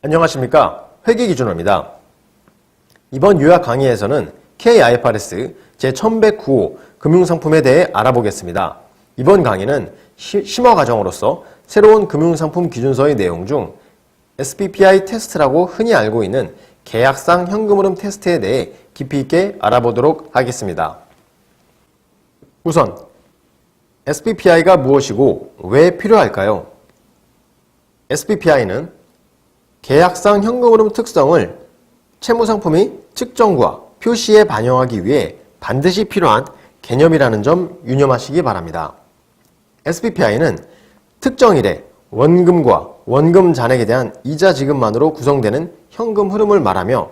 안녕하십니까. 회계기준호입니다. 이번 요약 강의에서는 KIFRS 제1109호 금융상품에 대해 알아보겠습니다. 이번 강의는 심화 과정으로서 새로운 금융상품 기준서의 내용 중 SPPI 테스트라고 흔히 알고 있는 계약상 현금흐름 테스트에 대해 깊이 있게 알아보도록 하겠습니다. 우선 SPPI가 무엇이고 왜 필요할까요? SPPI는 계약상 현금흐름 특성을 채무상품의 측정과 표시에 반영하기 위해 반드시 필요한 개념이라는 점 유념하시기 바랍니다. SPPI는 특정일에 원금과 원금 잔액에 대한 이자 지급만으로 구성되는 현금 흐름을 말하며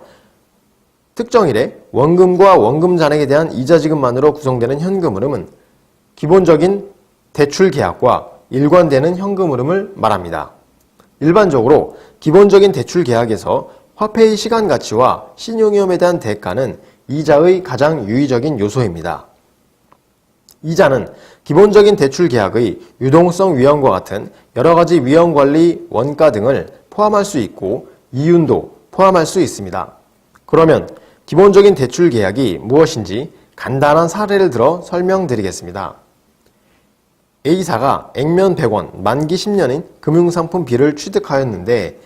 특정일에 원금과 원금 잔액에 대한 이자 지급만으로 구성되는 현금 흐름은 기본적인 대출 계약과 일관되는 현금 흐름을 말합니다. 일반적으로 기본적인 대출 계약에서 화폐의 시간 가치와 신용위험에 대한 대가는 이자의 가장 유의적인 요소입니다. 이자는 기본적인 대출 계약의 유동성 위험과 같은 여러 가지 위험 관리 원가 등을 포함할 수 있고 이윤도 포함할 수 있습니다. 그러면 기본적인 대출 계약이 무엇인지 간단한 사례를 들어 설명드리겠습니다. A사가 액면 100원, 만기 10년인 금융상품 B를 취득하였는데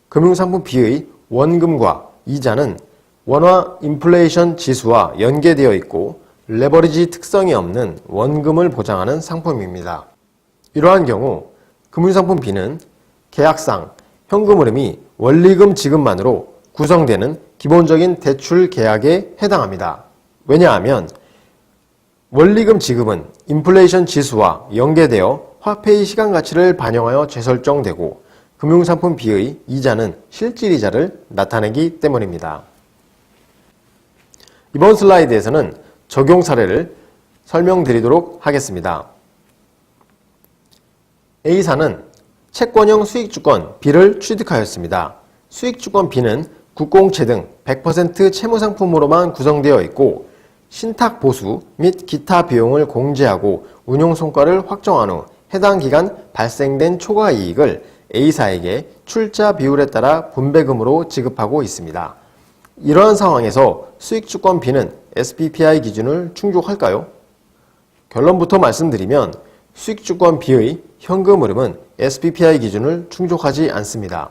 금융상품 B의 원금과 이자는 원화 인플레이션 지수와 연계되어 있고 레버리지 특성이 없는 원금을 보장하는 상품입니다. 이러한 경우 금융상품 B는 계약상 현금 흐름이 원리금 지급만으로 구성되는 기본적인 대출 계약에 해당합니다. 왜냐하면 원리금 지급은 인플레이션 지수와 연계되어 화폐의 시간 가치를 반영하여 재설정되고 금융상품 B의 이자는 실질이자를 나타내기 때문입니다. 이번 슬라이드에서는 적용 사례를 설명드리도록 하겠습니다. A사는 채권형 수익주권 B를 취득하였습니다. 수익주권 B는 국공채 등 100% 채무상품으로만 구성되어 있고 신탁 보수 및 기타 비용을 공제하고 운용성과를 확정한 후 해당 기간 발생된 초과이익을 A사에게 출자 비율에 따라 분배금으로 지급하고 있습니다. 이러한 상황에서 수익주권 B는 SPPI 기준을 충족할까요? 결론부터 말씀드리면 수익주권 B의 현금 흐름은 SPPI 기준을 충족하지 않습니다.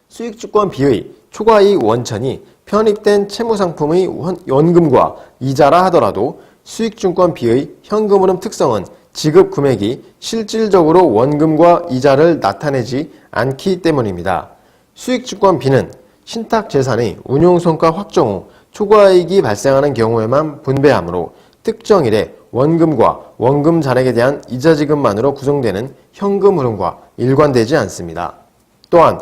수익주권 B의 초과이익 원천이 편입된 채무상품의 원금과 이자라 하더라도 수익증권 B의 현금 흐름 특성은 지급 금액이 실질적으로 원금과 이자를 나타내지 않기 때문입니다. 수익증권 B는 신탁재산의 운용성과 확정 후 초과이익이 발생하는 경우에만 분배하므로 특정일에 원금과 원금 잔액에 대한 이자 지급만으로 구성되는 현금 흐름과 일관되지 않습니다. 또한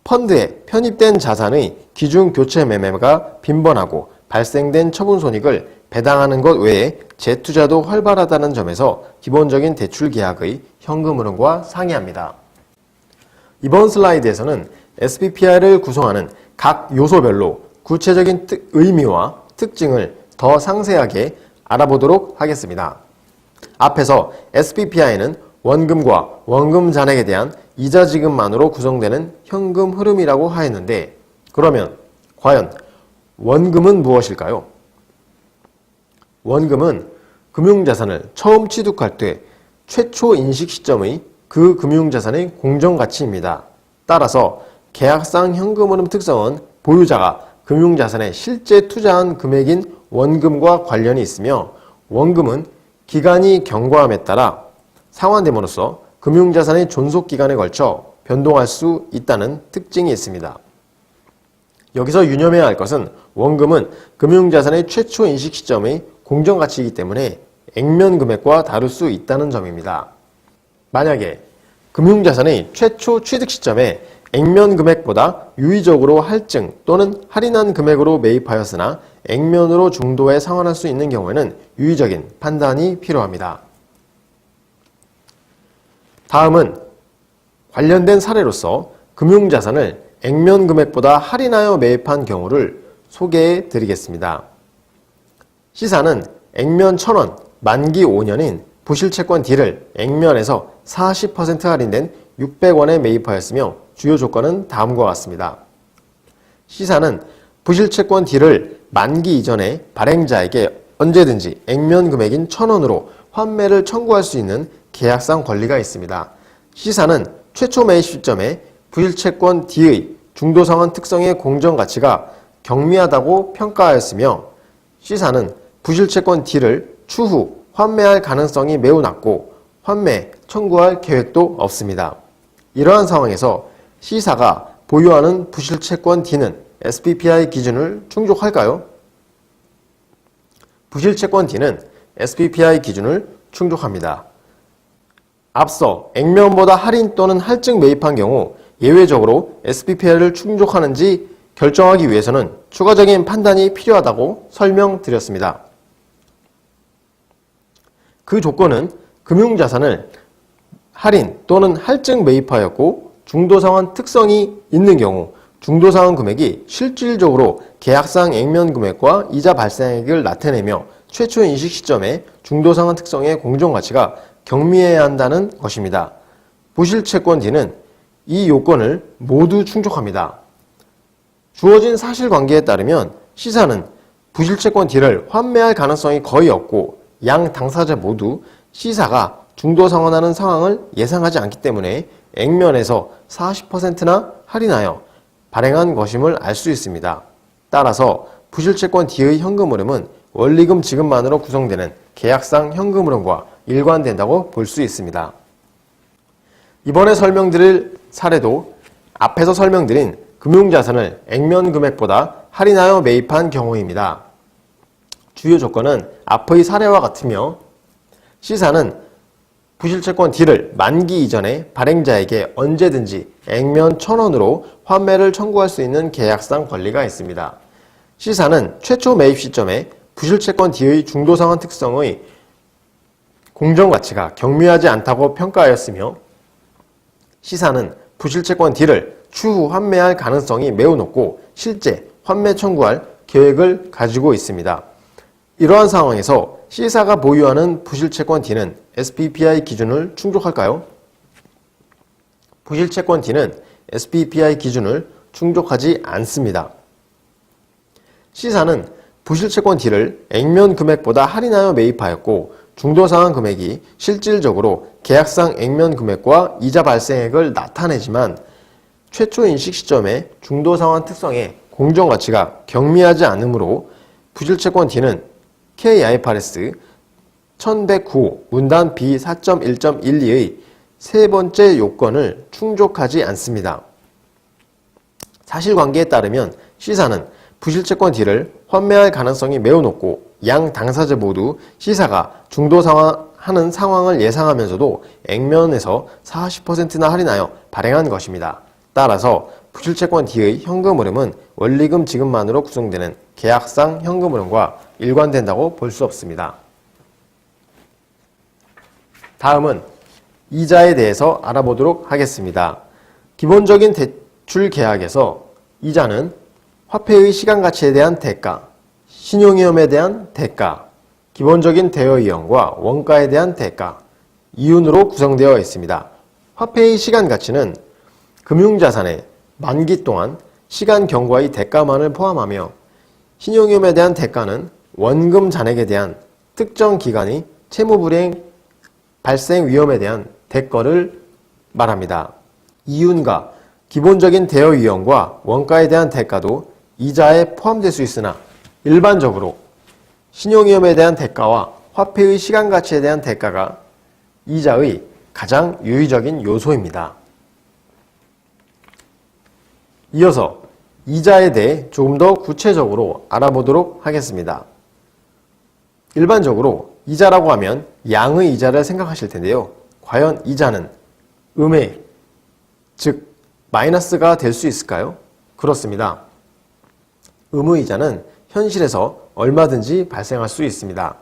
펀드에 편입된 자산의 기준 교체 매매가 빈번하고 발생된 처분 손익을 배당하는 것 외에 재투자도 활발하다는 점에서 기본적인 대출 계약의 현금 흐름과 상이합니다. 이번 슬라이드에서는 SPPI를 구성하는 각 요소별로 구체적인 의미와 특징을 더 상세하게 알아보도록 하겠습니다. 앞에서 SPPI는 원금과 원금 잔액에 대한 이자 지급만으로 구성되는 현금 흐름이라고 하였는데 그러면 과연 원금은 무엇일까요? 원금은 금융자산을 처음 취득할 때 최초 인식 시점의 그 금융자산의 공정가치입니다. 따라서 계약상 현금 흐름 특성은 보유자가 금융자산에 실제 투자한 금액인 원금과 관련이 있으며 원금은 기간이 경과함에 따라 상환됨으로써 금융자산의 존속기간에 걸쳐 변동할 수 있다는 특징이 있습니다. 여기서 유념해야 할 것은 원금은 금융자산의 최초 인식 시점의 공정가치이기 때문에 액면 금액과 다룰 수 있다는 점입니다. 만약에 금융자산의 최초 취득 시점에 액면 금액보다 유의적으로 할증 또는 할인한 금액으로 매입하였으나 액면으로 중도에 상환할 수 있는 경우에는 유의적인 판단이 필요합니다. 다음은 관련된 사례로서 금융자산을 액면 금액보다 할인하여 매입한 경우를 소개해 드리겠습니다. C사는 액면 1,000원, 만기 5년인 부실채권 D를 액면에서 40% 할인된 600원에 매입하였으며 주요 조건은 다음과 같습니다. 시사는 부실채권 D를 만기 이전에 발행자에게 언제든지 액면 금액인 1,000원으로 환매를 청구할 수 있는 계약상 권리가 있습니다. 시사는 최초 매입 시점에 부실채권 D의 중도상환 특성의 공정가치가 경미하다고 평가하였으며 시사는 부실채권 D를 추후 환매할 가능성이 매우 낮고 환매 청구할 계획도 없습니다. 이러한 상황에서 시사가 보유하는 부실채권 D는 SPPI 기준을 충족할까요? 부실채권 D는 SPPI 기준을 충족합니다. 앞서 액면보다 할인 또는 할증 매입한 경우 예외적으로 SPPI를 충족하는지 결정하기 위해서는 추가적인 판단이 필요하다고 설명드렸습니다. 그 조건은 금융자산을 할인 또는 할증 매입하였고 중도상환 특성이 있는 경우 중도상환 금액이 실질적으로 계약상 액면 금액과 이자 발생액을 나타내며 최초 인식 시점에 중도상환 특성의 공정가치가 경미해야 한다는 것입니다. 부실채권 D는 이 요건을 모두 충족합니다. 주어진 사실관계에 따르면 시사는 부실채권 D를 환매할 가능성이 거의 없고 양 당사자 모두 시사가 중도상환하는 상황을 예상하지 않기 때문에 액면에서 40%나 할인하여 발행한 것임을 알 수 있습니다. 따라서 부실채권 D의 현금 흐름은 원리금 지급만으로 구성되는 계약상 현금 흐름과 일관된다고 볼 수 있습니다. 이번에 설명드릴 사례도 앞에서 설명드린 금융자산을 액면 금액보다 할인하여 매입한 경우입니다. 주요 조건은 앞의 사례와 같으며 시사는 부실채권 D를 만기 이전에 발행자에게 언제든지 액면 1,000원으로 환매를 청구할 수 있는 계약상 권리가 있습니다. 시사는 최초 매입 시점에 부실채권 D의 중도상환 특성의 공정가치가 경미하지 않다고 평가하였으며 시사는 부실채권 D를 추후 환매할 가능성이 매우 높고 실제 환매 청구할 계획을 가지고 있습니다. 이러한 상황에서 시사가 보유하는 부실채권 D는 SPPI 기준을 충족할까요? 부실채권 D는 SPPI 기준을 충족하지 않습니다. 시사는 부실채권 D를 액면 금액보다 할인하여 매입하였고 중도상환 금액이 실질적으로 계약상 액면 금액과 이자 발생액을 나타내지만 최초 인식 시점에 중도상환 특성의 공정가치가 경미하지 않으므로 부실채권 D는 KIFRS 1109 문단 B 4.1.12의 세 번째 요건을 충족하지 않습니다. 사실관계에 따르면 시사는 부실채권 D를 환매할 가능성이 매우 높고 양 당사자 모두 시사가 중도상환하는 상황을 예상하면서도 액면에서 40%나 할인하여 발행한 것입니다. 따라서 부실채권 D의 현금 흐름은 원리금 지급만으로 구성되는 계약상 현금 흐름과 일관된다고 볼 수 없습니다. 다음은 이자에 대해서 알아보도록 하겠습니다. 기본적인 대출 계약에서 이자는 화폐의 시간 가치에 대한 대가, 신용위험에 대한 대가, 기본적인 대여 이용과 원가에 대한 대가, 이윤으로 구성되어 있습니다. 화폐의 시간 가치는 금융자산의 만기 동안 시간 경과의 대가만을 포함하며 신용위험에 대한 대가는 원금 잔액에 대한 특정 기간의 채무불이행 발생 위험에 대한 대가를 말합니다. 이윤과 기본적인 대여 이용과 원가에 대한 대가도 이자에 포함될 수 있으나 일반적으로 신용위험에 대한 대가와 화폐의 시간 가치에 대한 대가가 이자의 가장 유의적인 요소입니다. 이어서 이자에 대해 조금 더 구체적으로 알아보도록 하겠습니다. 일반적으로 이자라고 하면 양의 이자를 생각하실 텐데요. 과연 이자는 음의, 즉 마이너스가 될 수 있을까요? 그렇습니다. 음의 이자는 현실에서 얼마든지 발생할 수 있습니다.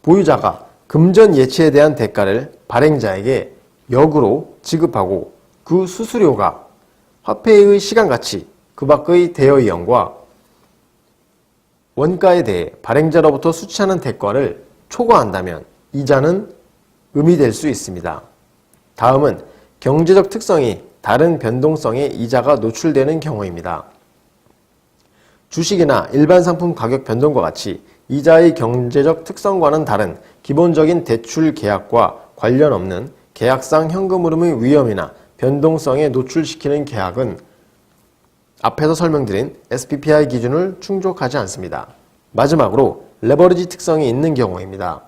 보유자가 금전 예치에 대한 대가를 발행자에게 역으로 지급하고 그 수수료가 화폐의 시간 가치, 그 밖의 대여 이용과 원가에 대해 발행자로부터 수취하는 대가를 초과한다면 이자는 음이 될 수 있습니다. 다음은 경제적 특성이 다른 변동성에 이자가 노출되는 경우입니다. 주식이나 일반 상품 가격 변동과 같이 이자의 경제적 특성과는 다른 기본적인 대출 계약과 관련 없는 계약상 현금 흐름의 위험이나 변동성에 노출시키는 계약은 앞에서 설명드린 SPPI 기준을 충족하지 않습니다. 마지막으로 레버리지 특성이 있는 경우입니다.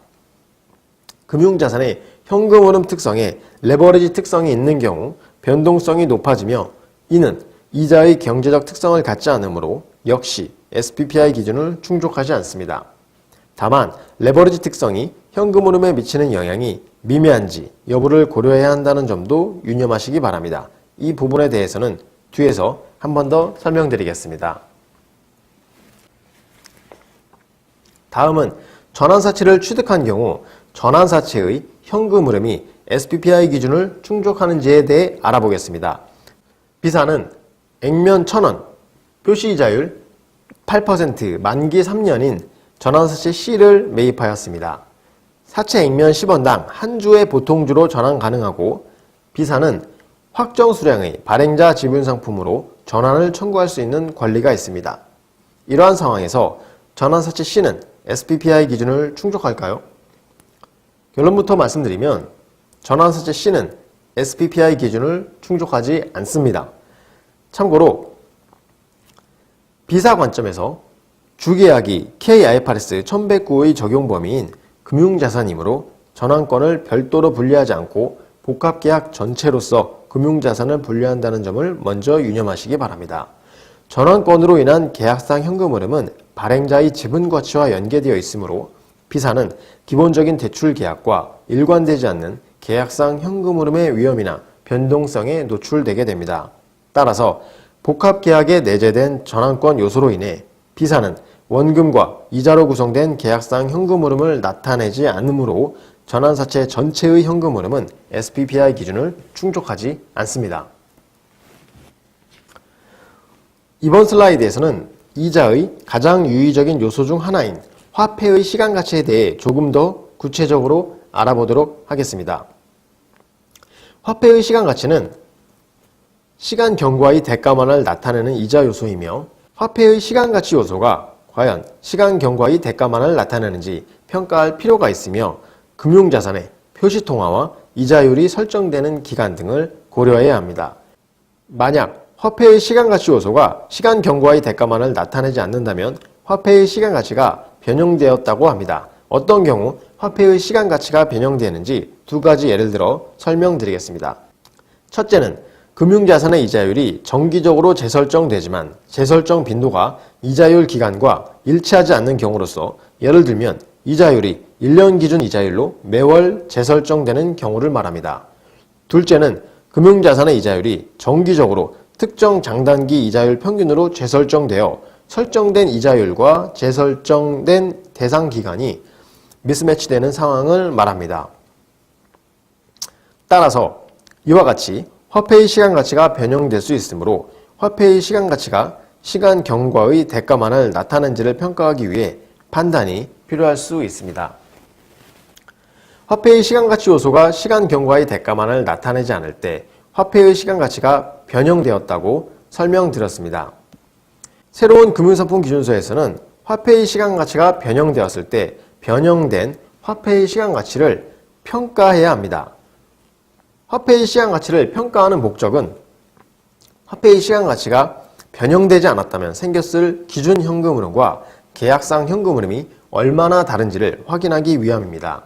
금융자산의 현금 흐름 특성에 레버리지 특성이 있는 경우 변동성이 높아지며 이는 이자의 경제적 특성을 갖지 않으므로 역시 SPPI 기준을 충족하지 않습니다. 다만 레버리지 특성이 현금 흐름에 미치는 영향이 미미한지 여부를 고려해야 한다는 점도 유념하시기 바랍니다. 이 부분에 대해서는 뒤에서 한 번 더 설명드리겠습니다. 다음은 전환사채를 취득한 경우 전환사채의 현금 흐름이 SPPI 기준을 충족하는지에 대해 알아보겠습니다. B사는 액면 1,000원, 표시이자율 8%, 만기 3년인 전환사채 C를 매입하였습니다. 사채 액면 10원당 한 주의 보통주로 전환 가능하고 B사는 확정 수량의 발행자 지분 상품으로 전환을 청구할 수 있는 권리가 있습니다. 이러한 상황에서 전환사채 C는 SPPI 기준을 충족할까요? 결론부터 말씀드리면 전환사채 C는 SPPI 기준을 충족하지 않습니다. 참고로 B사 관점에서 주계약이 KIFRS 1109의 적용 범위인 금융자산이므로 전환권을 별도로 분리하지 않고 복합계약 전체로서 금융자산을 분류한다는 점을 먼저 유념하시기 바랍니다. 전환권으로 인한 계약상 현금 흐름은 발행자의 지분 가치와 연계되어 있으므로 B사는 기본적인 대출 계약과 일관되지 않는 계약상 현금 흐름의 위험이나 변동성에 노출되게 됩니다. 따라서 복합계약에 내재된 전환권 요소로 인해 B사는 원금과 이자로 구성된 계약상 현금 흐름을 나타내지 않으므로 전환사채 전체의 현금 흐름은 SPPI 기준을 충족하지 않습니다. 이번 슬라이드에서는 이자의 가장 유의적인 요소 중 하나인 화폐의 시간가치에 대해 조금 더 구체적으로 알아보도록 하겠습니다. 화폐의 시간가치는 시간 경과의 대가만을 나타내는 이자 요소이며 화폐의 시간가치 요소가 과연 시간 경과의 대가만을 나타내는지 평가할 필요가 있으며 금융자산의 표시통화와 이자율이 설정되는 기간 등을 고려해야 합니다. 만약 화폐의 시간가치 요소가 시간 경과의 대가만을 나타내지 않는다면 화폐의 시간가치가 변형되었다고 합니다. 어떤 경우 화폐의 시간가치가 변형되는지 두 가지 예를 들어 설명드리겠습니다. 첫째는 금융자산의 이자율이 정기적으로 재설정되지만 재설정 빈도가 이자율 기간과 일치하지 않는 경우로서 예를 들면 이자율이 1년 기준 이자율로 매월 재설정되는 경우를 말합니다. 둘째는 금융자산의 이자율이 정기적으로 특정 장단기 이자율 평균으로 재설정되어 설정된 이자율과 재설정된 대상 기간이 미스매치되는 상황을 말합니다. 따라서 이와 같이 화폐의 시간가치가 변형될 수 있으므로 화폐의 시간가치가 시간 경과의 대가만을 나타낸지를 평가하기 위해 판단이 필요할 수 있습니다. 화폐의 시간가치 요소가 시간 경과의 대가만을 나타내지 않을 때 화폐의 시간가치가 변형되었다고 설명드렸습니다. 새로운 금융상품 기준서에서는 화폐의 시간가치가 변형되었을 때 변형된 화폐의 시간가치를 평가해야 합니다. 화폐의 시간가치를 평가하는 목적은 화폐의 시간가치가 변형되지 않았다면 생겼을 기준 현금 흐름과 계약상 현금 흐름이 얼마나 다른지를 확인하기 위함입니다.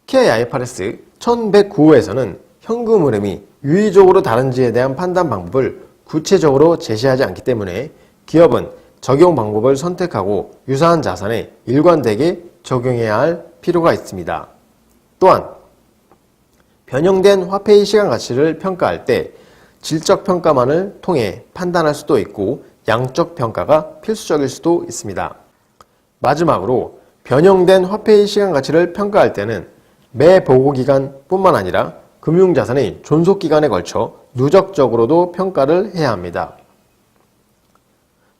KIFRS 1109호에서는 현금 흐름이 유의적으로 다른지에 대한 판단 방법을 구체적으로 제시하지 않기 때문에 기업은 적용 방법을 선택하고 유사한 자산에 일관되게 적용해야 할 필요가 있습니다. 또한 변형된 화폐의 시간가치를 평가할 때 질적 평가만을 통해 판단할 수도 있고 양적 평가가 필수적일 수도 있습니다. 마지막으로 변형된 화폐의 시간가치를 평가할 때는 매 보고기간 뿐만 아니라 금융자산의 존속기간에 걸쳐 누적적으로도 평가를 해야 합니다.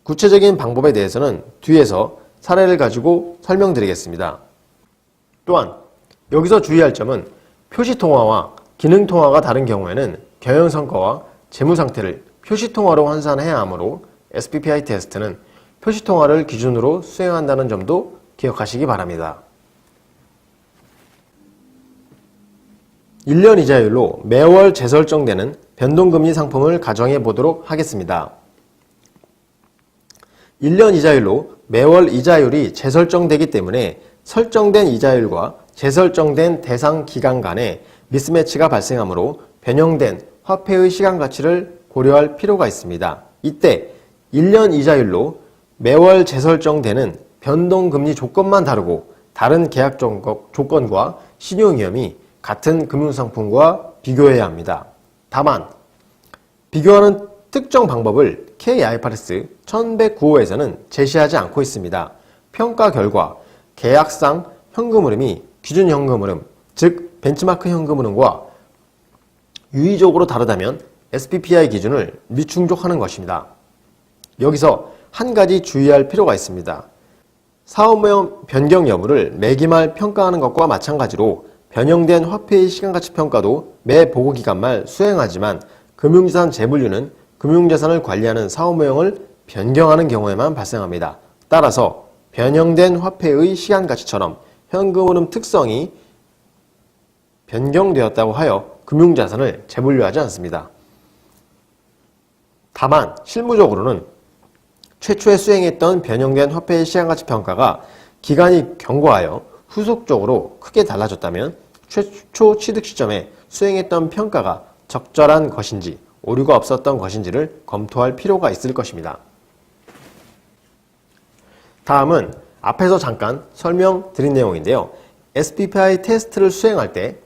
구체적인 방법에 대해서는 뒤에서 사례를 가지고 설명드리겠습니다. 또한 여기서 주의할 점은 표시통화와 기능통화가 다른 경우에는 경영성과와 재무상태를 표시통화로 환산해야 하므로 SPPI 테스트는 표시통화를 기준으로 수행한다는 점도 기억하시기 바랍니다. 1년 이자율로 매월 재설정되는 변동금리 상품을 가정해 보도록 하겠습니다. 1년 이자율로 매월 이자율이 재설정되기 때문에 설정된 이자율과 재설정된 대상 기간 간에 미스매치가 발생하므로 변형된 화폐의 시간 가치를 고려할 필요가 있습니다. 이때 1년 이자율로 매월 재설정되는 변동금리 조건만 다르고 다른 계약 조건과 신용위험이 같은 금융상품과 비교해야 합니다. 다만 비교하는 특정 방법을 K-IFRS 1109호에서는 제시하지 않고 있습니다. 평가 결과 계약상 현금 흐름이 기준 현금 흐름, 즉 벤치마크 현금 흐름과 유의적으로 다르다면 SPPI 기준을 미충족하는 것입니다. 여기서 한 가지 주의할 필요가 있습니다. 사업모형 변경 여부를 매기말 평가하는 것과 마찬가지로 변형된 화폐의 시간가치 평가도 매 보고기간 말 수행하지만 금융자산 재분류는 금융자산을 관리하는 사업모형을 변경하는 경우에만 발생합니다. 따라서 변형된 화폐의 시간가치처럼 현금 흐름 특성이 변경되었다고 하여 금융자산을 재분류하지 않습니다. 다만 실무적으로는 최초에 수행했던 변형된 화폐의 시간가치 평가가 기간이 경과하여 후속적으로 크게 달라졌다면 최초 취득 시점에 수행했던 평가가 적절한 것인지 오류가 없었던 것인지를 검토할 필요가 있을 것입니다. 다음은 앞에서 잠깐 설명드린 내용인데요. SPPI 테스트를 수행할 때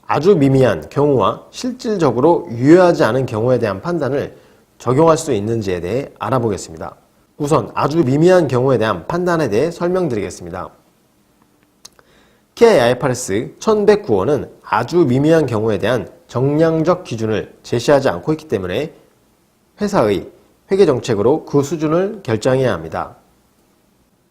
아주 미미한 경우와 실질적으로 유효하지 않은 경우에 대한 판단을 적용할 수 있는지에 대해 알아보겠습니다. 우선 아주 미미한 경우에 대한 판단에 대해 설명드리겠습니다. K-IFRS 1109호는 아주 미미한 경우에 대한 정량적 기준을 제시하지 않고 있기 때문에 회사의 회계정책으로 그 수준을 결정해야 합니다.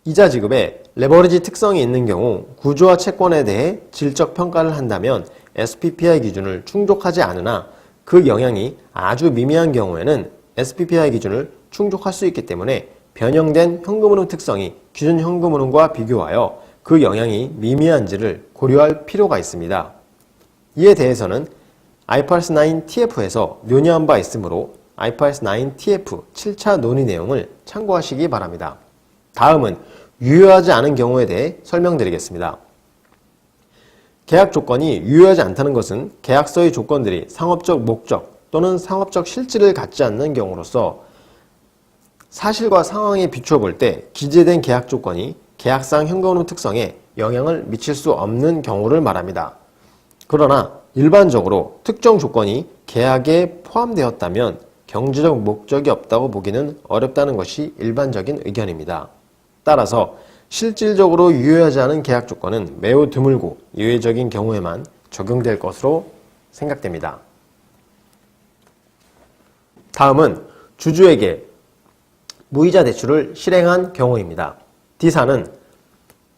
이자 지급에 레버리지 특성이 있는 경우 구조화 채권에 대해 질적 평가를 한다면 SPPI 기준을 충족하지 않으나 그 영향이 아주 미미한 경우에는 SPPI 기준을 충족할 수 있기 때문에 변형된 현금흐름 특성이 기준 현금흐름과 비교하여 그 영향이 미미한지를 고려할 필요가 있습니다. 이에 대해서는 IFRS 9TF에서 논의한 바 있으므로 IFRS 9TF 7차 논의 내용을 참고하시기 바랍니다. 다음은 유효하지 않은 경우에 대해 설명드리겠습니다. 계약 조건이 유효하지 않다는 것은 계약서의 조건들이 상업적 목적 또는 상업적 실질을 갖지 않는 경우로서 사실과 상황에 비추어 볼 때 기재된 계약 조건이 계약상 현금흐름 특성에 영향을 미칠 수 없는 경우를 말합니다. 그러나 일반적으로 특정 조건이 계약에 포함되었다면 경제적 목적이 없다고 보기는 어렵다는 것이 일반적인 의견입니다. 따라서 실질적으로 유효하지 않은 계약 조건은 매우 드물고 예외적인 경우에만 적용될 것으로 생각됩니다. 다음은 주주에게 무이자 대출을 실행한 경우입니다. D사는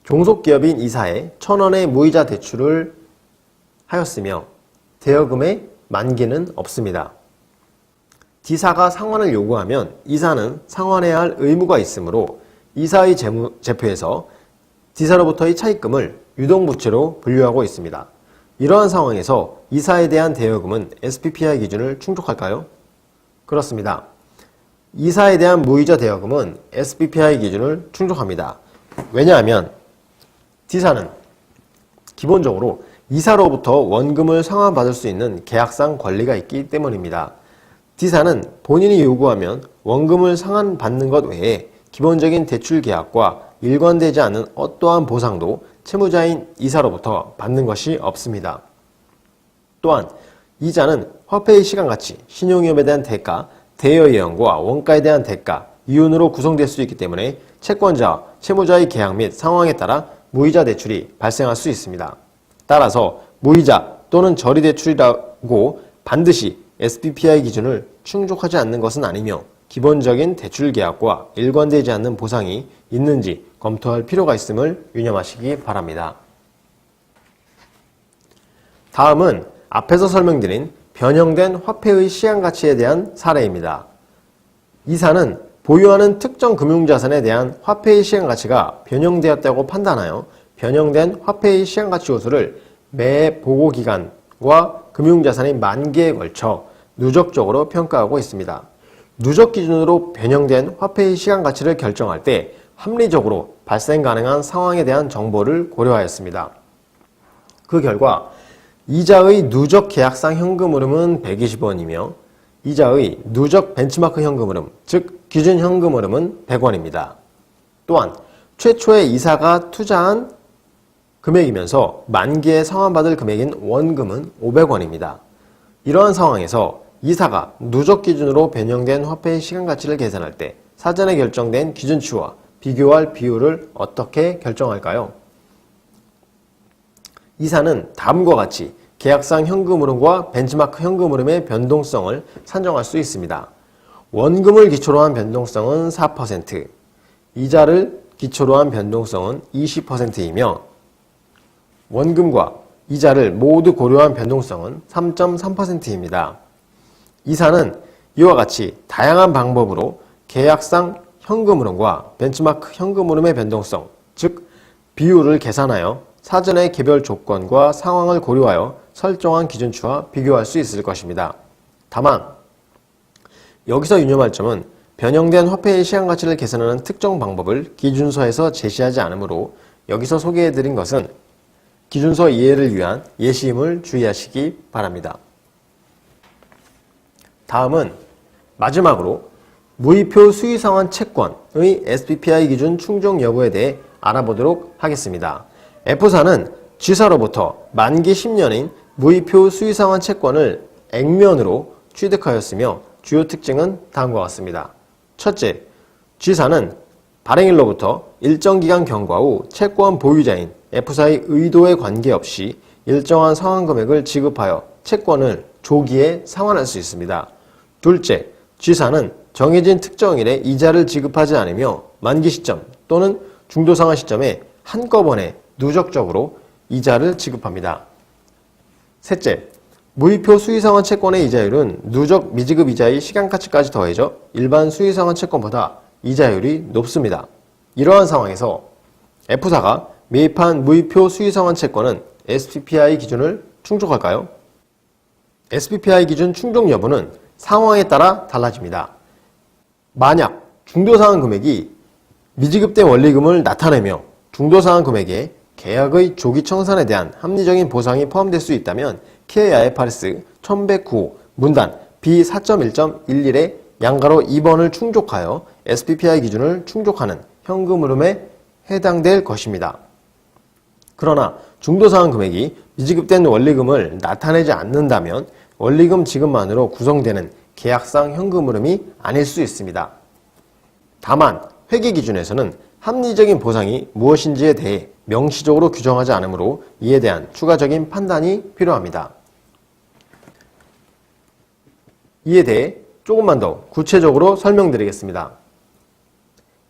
종속기업인 이사에 1,000원의 무이자 대출을 하였으며 대여금의 만기는 없습니다. D사가 상환을 요구하면 이사는 상환해야 할 의무가 있으므로 이사의 제표에서 D사로부터의 차입금을 유동부채로 분류하고 있습니다. 이러한 상황에서 이사에 대한 대여금은 SPPI 기준을 충족할까요? 그렇습니다. 이사에 대한 무이자 대여금은 SPPI 기준을 충족합니다. 왜냐하면 D사는 기본적으로 이사로부터 원금을 상환받을 수 있는 계약상 권리가 있기 때문입니다. D사는 본인이 요구하면 원금을 상환받는 것 외에 기본적인 대출 계약과 일관되지 않은 어떠한 보상도 채무자인 이사로부터 받는 것이 없습니다. 또한 이자는 화폐의 시간가치, 신용위험에 대한 대가, 대여 예언과 원가에 대한 대가, 이윤으로 구성될 수 있기 때문에 채권자와 채무자의 계약 및 상황에 따라 무이자 대출이 발생할 수 있습니다. 따라서 무이자 또는 저리 대출이라고 반드시 SPPI 기준을 충족하지 않는 것은 아니며 기본적인 대출 계약과 일관되지 않는 보상이 있는지 검토할 필요가 있음을 유념하시기 바랍니다. 다음은 앞에서 설명드린 변형된 화폐의 시간가치에 대한 사례입니다. 이 사는 보유하는 특정 금융자산에 대한 화폐의 시간가치가 변형되었다고 판단하여 변형된 화폐의 시간가치 요소를 매 보고기간과 금융자산의 만기에 걸쳐 누적적으로 평가하고 있습니다. 누적 기준으로 변형된 화폐의 시간가치를 결정할 때 합리적으로 발생 가능한 상황에 대한 정보를 고려하였습니다. 그 결과 이자의 누적 계약상 현금 흐름은 120원이며 이자의 누적 벤치마크 현금 흐름, 즉 기준 현금 흐름은 100원입니다. 또한 최초에 이사가 투자한 금액이면서 만기에 상환받을 금액인 원금은 500원입니다. 이러한 상황에서 이사가 누적 기준으로 변형된 화폐의 시간가치를 계산할 때 사전에 결정된 기준치와 비교할 비율을 어떻게 결정할까요? 이사는 다음과 같이 계약상 현금 흐름과 벤치마크 현금 흐름의 변동성을 산정할 수 있습니다. 원금을 기초로 한 변동성은 4%, 이자를 기초로 한 변동성은 20%이며 원금과 이자를 모두 고려한 변동성은 3.3%입니다. 이사는 이와 같이 다양한 방법으로 계약상 현금 흐름과 벤치마크 현금 흐름의 변동성, 즉 비율을 계산하여 사전의 개별 조건과 상황을 고려하여 설정한 기준치와 비교할 수 있을 것입니다. 다만 여기서 유념할 점은 변형된 화폐의 시간가치를 계산하는 특정 방법을 기준서에서 제시하지 않으므로 여기서 소개해드린 것은 기준서 이해를 위한 예시임을 주의하시기 바랍니다. 다음은 마지막으로 무이표 수의상환 채권의 SPPI 기준 충족 여부에 대해 알아보도록 하겠습니다. F사는 G사로부터 만기 10년인 무이표 수의상환 채권을 액면으로 취득하였으며 주요 특징은 다음과 같습니다. 첫째, G사는 발행일로부터 일정 기간 경과 후 채권 보유자인 F사의 의도에 관계없이 일정한 상환 금액을 지급하여 채권을 조기에 상환할 수 있습니다. 둘째, G사는 정해진 특정일에 이자를 지급하지 않으며 만기 시점 또는 중도상환 시점에 한꺼번에 누적적으로 이자를 지급합니다. 셋째, 무이표 수의상환 채권의 이자율은 누적 미지급 이자의 시간가치까지 더해져 일반 수의상환 채권보다 이자율이 높습니다. 이러한 상황에서 F사가 매입한 무이표 수의상환 채권은 SPPI 기준을 충족할까요? SPPI 기준 충족 여부는 상황에 따라 달라집니다. 만약 중도상환 금액이 미지급된 원리금을 나타내며 중도상환 금액에 계약의 조기 청산에 대한 합리적인 보상이 포함될 수 있다면 KIFRS 1109호 문단 B4.1.11의 양가로 2번을 충족하여 SPPI 기준을 충족하는 현금 흐름에 해당될 것입니다. 그러나 중도상환 금액이 미지급된 원리금을 나타내지 않는다면 원리금 지급만으로 구성되는 계약상 현금 흐름이 아닐 수 있습니다. 다만 회계 기준에서는 합리적인 보상이 무엇인지에 대해 명시적으로 규정하지 않으므로 이에 대한 추가적인 판단이 필요합니다. 이에 대해 조금만 더 구체적으로 설명드리겠습니다.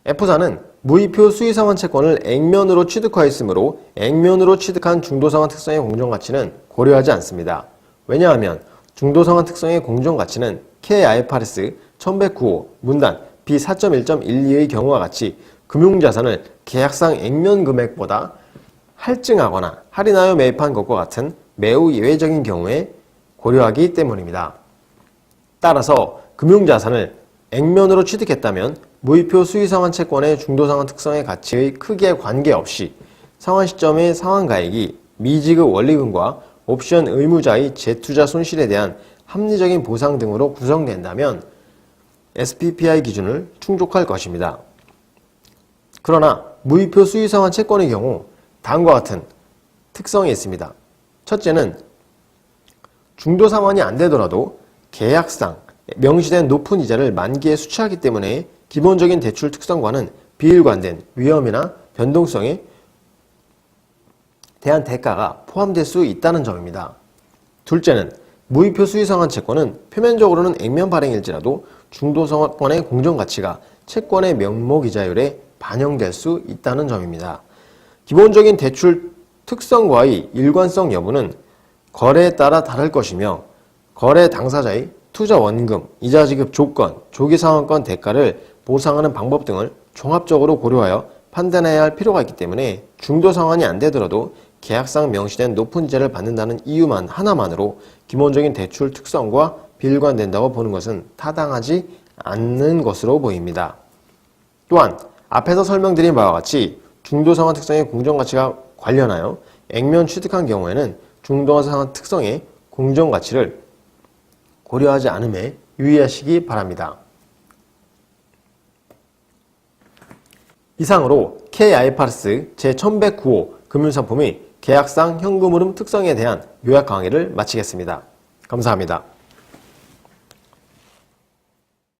F사는 무이표 수의상환 채권을 액면으로 취득하였으므로 액면으로 취득한 중도상환 특성의 공정가치는 고려하지 않습니다. 왜냐하면 중도상환 특성의 공정가치는 KIFRS 1109호 문단 B4.1.12의 경우와 같이 금융자산을 계약상 액면 금액보다 할증하거나 할인하여 매입한 것과 같은 매우 예외적인 경우에 고려하기 때문입니다. 따라서 금융자산을 액면으로 취득했다면 무이표 수의상환 채권의 중도상환 특성의 가치의 크기에 관계없이 상환 시점의 상환가액이 미지급 원리금과 옵션 의무자의 재투자 손실에 대한 합리적인 보상 등으로 구성된다면 SPPI 기준을 충족할 것입니다. 그러나 무이표 수의상환 채권의 경우 다음과 같은 특성이 있습니다. 첫째는 중도상환이 안 되더라도 계약상 명시된 높은 이자를 만기에 수취하기 때문에 기본적인 대출 특성과는 비일관된 위험이나 변동성에 대한 대가가 포함될 수 있다는 점입니다. 둘째는 무이표 수의상환 채권은 표면적으로는 액면 발행일지라도 중도상환권의 공정가치가 채권의 명목이자율에 반영될 수 있다는 점입니다. 기본적인 대출 특성과의 일관성 여부는 거래에 따라 다를 것이며 거래 당사자의 투자 원금, 이자 지급 조건, 조기 상환권 대가를 보상하는 방법 등을 종합적으로 고려하여 판단해야 할 필요가 있기 때문에 중도 상환이 안 되더라도 계약상 명시된 높은 이자를 받는다는 이유만 하나만으로 기본적인 대출 특성과 비일관된다고 보는 것은 타당하지 않는 것으로 보입니다. 또한 앞에서 설명드린 바와 같이 중도상환 특성의 공정가치가 관련하여 액면 취득한 경우에는 중도상환 특성의 공정가치를 고려하지 않음에 유의하시기 바랍니다. 이상으로 K-IFRS 제1109호 금융상품의 계약상 현금흐름 특성에 대한 요약 강의를 마치겠습니다. 감사합니다.